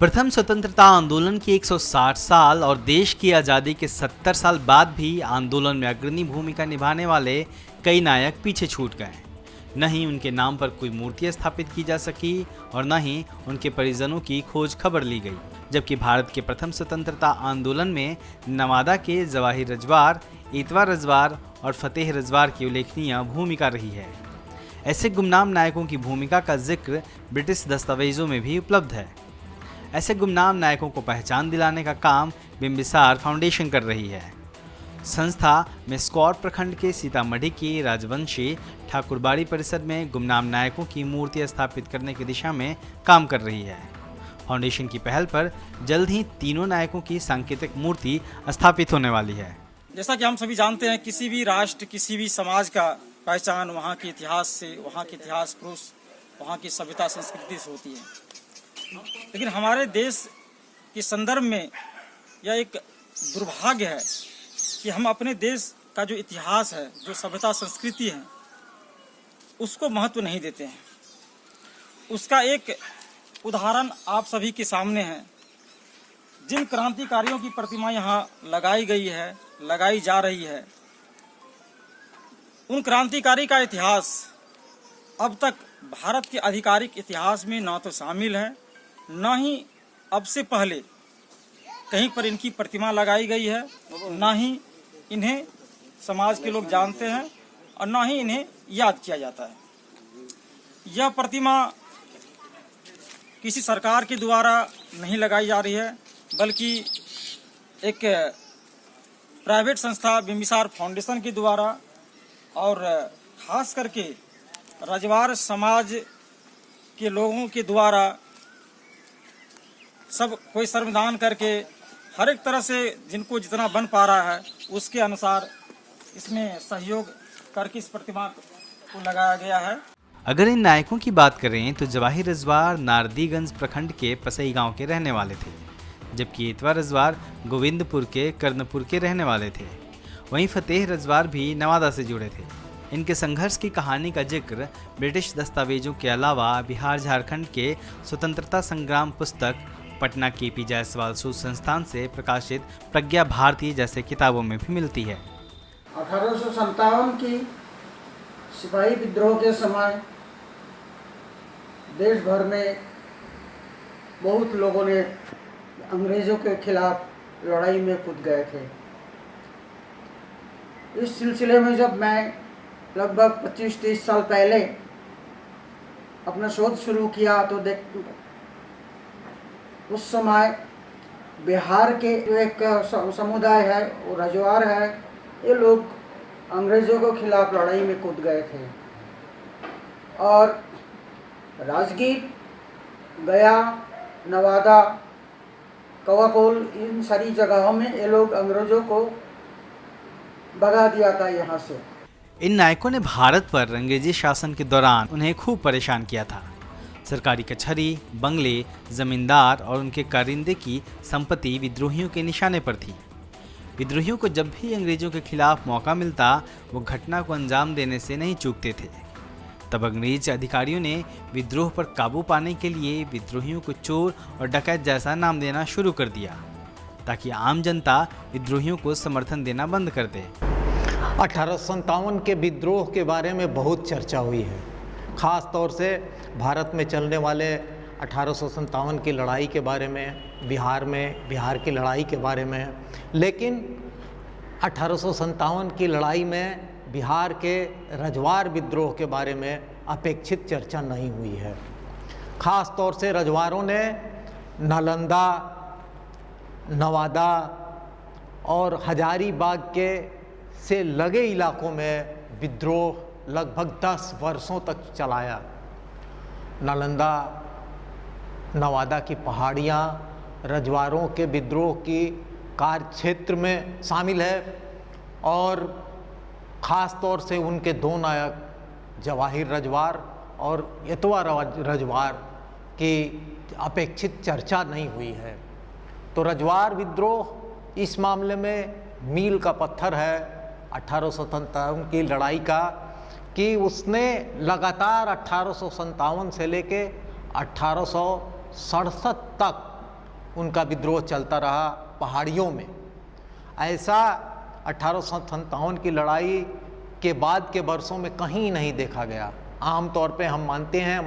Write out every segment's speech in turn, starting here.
प्रथम स्वतंत्रता आंदोलन के 160 साल और देश की आज़ादी के 70 साल बाद भी आंदोलन में अग्रणी भूमिका निभाने वाले कई नायक पीछे छूट गए। न ही उनके नाम पर कोई मूर्ति स्थापित की जा सकी और न ही उनके परिजनों की खोज खबर ली गई। जबकि भारत के प्रथम स्वतंत्रता आंदोलन में नवादा के जवाहिर रजवार, इतवार रजवार और फतेह रजवार की उल्लेखनीय भूमिका रही है। ऐसे गुमनाम नायकों की भूमिका का जिक्र ब्रिटिश दस्तावेजों में भी उपलब्ध है। ऐसे गुमनाम नायकों को पहचान दिलाने का काम बिम्बिसार फाउंडेशन कर रही है। संस्था मेस्कौर प्रखंड के सीतामढ़ी के राजवंशी ठाकुरबाड़ी परिसर में गुमनाम नायकों की मूर्ति स्थापित करने की दिशा में काम कर रही है। फाउंडेशन की पहल पर जल्द ही तीनों नायकों की सांकेतिक मूर्ति स्थापित होने वाली है। जैसा कि हम सभी जानते हैं, किसी भी राष्ट्र, किसी भी समाज का पहचान वहाँ के इतिहास से, वहाँ के इतिहास पुरुष, वहाँ की सभ्यता संस्कृति से होती है। लेकिन हमारे देश के संदर्भ में यह एक दुर्भाग्य है कि हम अपने देश का जो इतिहास है, जो सभ्यता संस्कृति है, उसको महत्व नहीं देते हैं। उसका एक उदाहरण आप सभी के सामने है। जिन क्रांतिकारियों की प्रतिमा यहाँ लगाई गई है, लगाई जा रही है, उन क्रांतिकारी का इतिहास अब तक भारत के आधिकारिक इतिहास में न तो शामिल है, न ही अब से पहले कहीं पर इनकी प्रतिमा लगाई गई है, न ही इन्हें समाज के लोग जानते हैं और न ही इन्हें याद किया जाता है। यह प्रतिमा किसी सरकार के द्वारा नहीं लगाई जा रही है, बल्कि एक प्राइवेट संस्था बिम्बिसार फाउंडेशन के द्वारा और खास करके रजवार समाज के लोगों के द्वारा सब कोई श्रमदान करके हर एक तरह से जिनको जितना बन पा रहा है उसके अनुसार इसमें सहयोग करके इस प्रतिमा को लगाया गया है। अगर इन नायकों की बात करें तो जवाहिर रजवार नारदीगंज प्रखंड के पसई गांव के रहने वाले थे, जबकि इतवार रजवार गोविंदपुर के कर्णपुर के रहने वाले थे। वहीं फतेह रजवार भी नवादा से जुड़े थे। इनके संघर्ष की कहानी का जिक्र ब्रिटिश दस्तावेजों के अलावा बिहार झारखंड के स्वतंत्रता संग्राम पुस्तक, पटना के जायसवाल शोध संस्थान से प्रकाशित प्रज्ञा भारती जैसे किताबों में भी मिलती है। 1857 की सिपाही विद्रोह के समय देश भर में बहुत लोगों ने अंग्रेज़ों के खिलाफ लड़ाई में कूद गए थे। इस सिलसिले में जब मैं लगभग 25-30 साल पहले अपना शोध शुरू किया तो उस समय बिहार के एक समुदाय है, वो रजवार है, ये लोग अंग्रेज़ों के खिलाफ लड़ाई में कूद गए थे और राजगीर, गया, नवादा, कवाकोल, इन सारी जगहों में ये लोग अंग्रेज़ों को भगा दिया था यहाँ से। इन नायकों ने भारत पर अंग्रेजी शासन के दौरान उन्हें खूब परेशान किया था। सरकारी कचहरी, बंगले, जमींदार और उनके कारिंदे की संपत्ति विद्रोहियों के निशाने पर थी। विद्रोहियों को जब भी अंग्रेजों के खिलाफ मौका मिलता, वो घटना को अंजाम देने से नहीं चूकते थे। तब अंग्रेज अधिकारियों ने विद्रोह पर काबू पाने के लिए विद्रोहियों को चोर और डकैत जैसा नाम देना शुरू कर दिया, ताकि आम जनता विद्रोहियों को समर्थन देना बंद कर दे। 1857 के विद्रोह के बारे में बहुत चर्चा हुई है, ख़ास तौर से भारत में चलने वाले 1857 की लड़ाई के बारे में, बिहार की लड़ाई के बारे में। लेकिन 1857 की लड़ाई में बिहार के रजवार विद्रोह के बारे में अपेक्षित चर्चा नहीं हुई है। ख़ास तौर से रजवारों ने नालंदा, नवादा और हजारीबाग के से लगे इलाकों में विद्रोह लगभग 10 वर्षों तक चलाया। नालंदा, नवादा की पहाड़ियाँ रजवारों के विद्रोह की कार्य क्षेत्र में शामिल है और ख़ास तौर से उनके दो नायक जवाहिर रजवार और इतवार रजवार की अपेक्षित चर्चा नहीं हुई है। तो रजवार विद्रोह इस मामले में मील का पत्थर है 1857 की लड़ाई का, कि उसने लगातार 1857 से लेके 1867 तक उनका विद्रोह चलता रहा पहाड़ियों में। ऐसा 1857 की लड़ाई के बाद के वर्षों में कहीं नहीं देखा गया। आम तौर पे हम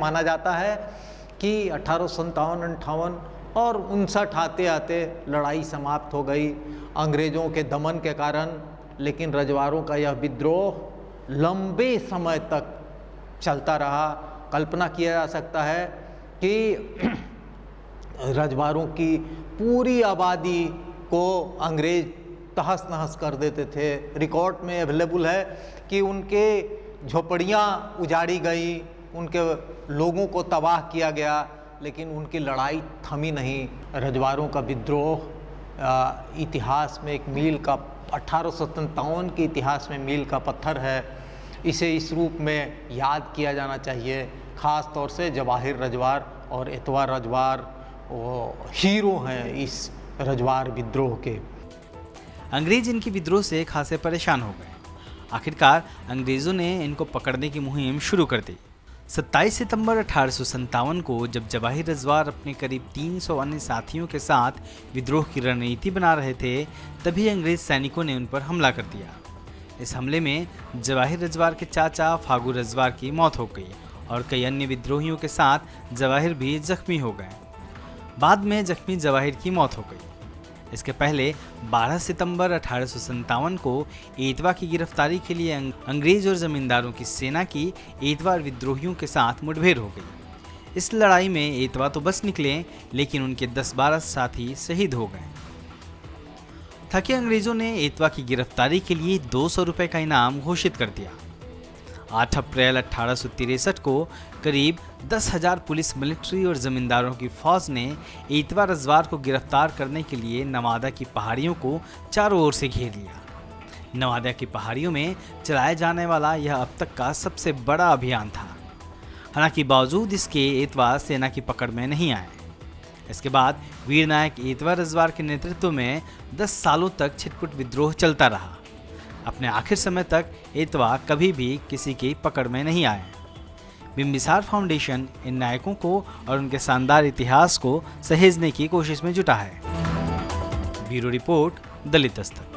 माना जाता है कि 1857-58 और 59 आते आते लड़ाई समाप्त हो गई अंग्रेज़ों के दमन के कारण, लेकिन रजवाड़ों का यह विद्रोह लंबे समय तक चलता रहा। कल्पना किया जा सकता है कि रजवाड़ों की पूरी आबादी को अंग्रेज तहस नहस कर देते थे। रिकॉर्ड में अवेलेबल है कि उनके झोपड़ियाँ उजाड़ी गई, उनके लोगों को तबाह किया गया, लेकिन उनकी लड़ाई थमी नहीं। रजवाड़ों का विद्रोह इतिहास में एक मील का 1857 के इतिहास में मील का पत्थर है। इसे इस रूप में याद किया जाना चाहिए। ख़ास तौर से जवाहिर रजवाड़ और एतवार रजवाड़ वो हीरो हैं इस रजवाड़ विद्रोह के। अंग्रेज इनके विद्रोह से खासे परेशान हो गए। आखिरकार अंग्रेज़ों ने इनको पकड़ने की मुहिम शुरू कर दी। 27 सितंबर 1857 को जब जवाहिर रजवाड़ अपने करीब 300 अन्य साथियों के साथ विद्रोह की रणनीति बना रहे थे, तभी अंग्रेज सैनिकों ने उन पर हमला कर दिया। इस हमले में जवाहिर रजवाड़ के चाचा फागू रजवाड़ की मौत हो गई और कई अन्य विद्रोहियों के साथ जवाहिर भी जख्मी हो गए। बाद में जख्मी जवाहिर की मौत हो गई। इसके पहले 12 सितंबर 1857 को एतवा की गिरफ्तारी के लिए अंग्रेज और जमींदारों की सेना की एतवार विद्रोहियों के साथ मुठभेड़ हो गई। इस लड़ाई में एतवा तो बच निकले, लेकिन उनके 10-12 साथी शहीद हो गए। थके अंग्रेजों ने एतवा की गिरफ्तारी के लिए 200 रुपये का इनाम घोषित कर दिया। 8 अप्रैल 1863 को करीब 10,000 पुलिस, मिलिट्री और जमींदारों की फौज ने एतवा रजवाड़ को गिरफ्तार करने के लिए नवादा की पहाड़ियों को चारों ओर से घेर लिया। नवादा की पहाड़ियों में चलाया जाने वाला यह अब तक का सबसे बड़ा अभियान था। हालांकि बावजूद इसके एतवा सेना की पकड़ में नहीं आए। इसके बाद वीर नायक एतवा रजवाड़ के नेतृत्व में 10 सालों तक छिटपुट विद्रोह चलता रहा। अपने आखिर समय तक एतवा कभी भी किसी की पकड़ में नहीं आए। बिम्बिसार फाउंडेशन इन नायकों को और उनके शानदार इतिहास को सहेजने की कोशिश में जुटा है। ब्यूरो रिपोर्ट, दलित दस्तक।